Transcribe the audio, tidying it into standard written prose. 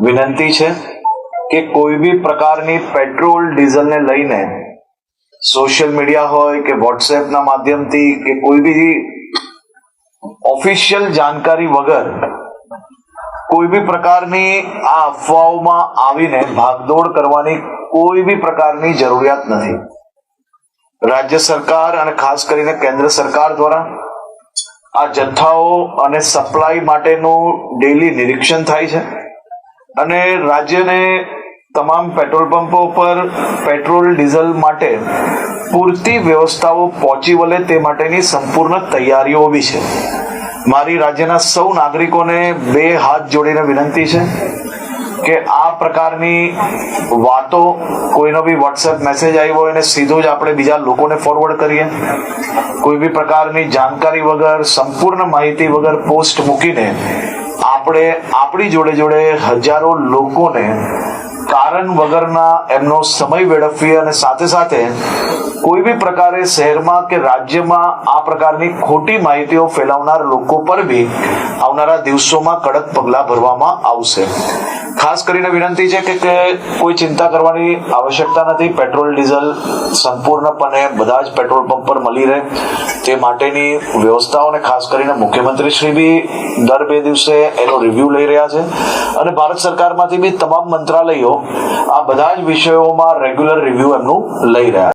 વિનંતી છે કે કોઈ બી પ્રકારની પેટ્રોલ ડીઝલને લઈને સોશિયલ મીડિયા હોય કે વોટ્સએપના માધ્યમથી કે કોઈ બી ઓફિશિયલ જાણકારી વગર કોઈ બી પ્રકારની આ અફવાઓમાં આવીને ભાગદોડ કરવાની કોઈ બી પ્રકારની જરૂરિયાત નથી. રાજ્ય સરકાર અને ખાસ કરીને કેન્દ્ર સરકાર દ્વારા આ જથ્થાઓ અને સપ્લાય માટેનું ડેલી નિરીક્ષણ થાય છે અને રાજ્યને તમામ પેટ્રોલ પંપો પર પેટ્રોલ ડીઝલ માટે પૂરતી વ્યવસ્થાઓ પહોંચી વળે તે માટેની સંપૂર્ણ તૈયારીઓ બી છે. મારી રાજ્યના સૌ નાગરિકોને બે હાથ જોડીને વિનંતી છે કે આ પ્રકારની વાતો કોઈનો બી વોટ્સએપ મેસેજ આવ્યો હોય એને સીધો જ આપણે બીજા લોકોને ફોરવર્ડ કરીએ. કોઈ બી પ્રકારની જાણકારી વગર, સંપૂર્ણ માહિતી વગર પોસ્ટ મૂકીને આપણે આપણી જોડે હજારો લોકોને કારણ વગરના એમનો સમય વેડફીએ અને સાથે સાથે કોઈ બી પ્રકારે શહેરમાં કે રાજ્યમાં આ પ્રકારની ખોટી માહિતીઓ ફેલાવનાર લોકો પર બી આવનારા દિવસોમાં કડક પગલાં ભરવામાં આવશે. ખાસ કરીને વિનંતી છે કે કોઈ ચિંતા કરવાની આવશ્યકતા નથી. પેટ્રોલ ડીઝલ સંપૂર્ણપણે બધા જ પેટ્રોલ પંપ પર મળી રહે તે માટેની વ્યવસ્થાઓને ખાસ કરીને મુખ્યમંત્રી શ્રી બી દર 2 દિવસે એનો રિવ્યુ લઈ રહ્યા છે અને ભારત સરકારમાંથી બી તમામ મંત્રાલયો આ બધા જ વિષયોમાં રેગ્યુલર રિવ્યુ એમનું લઈ રહ્યા છે.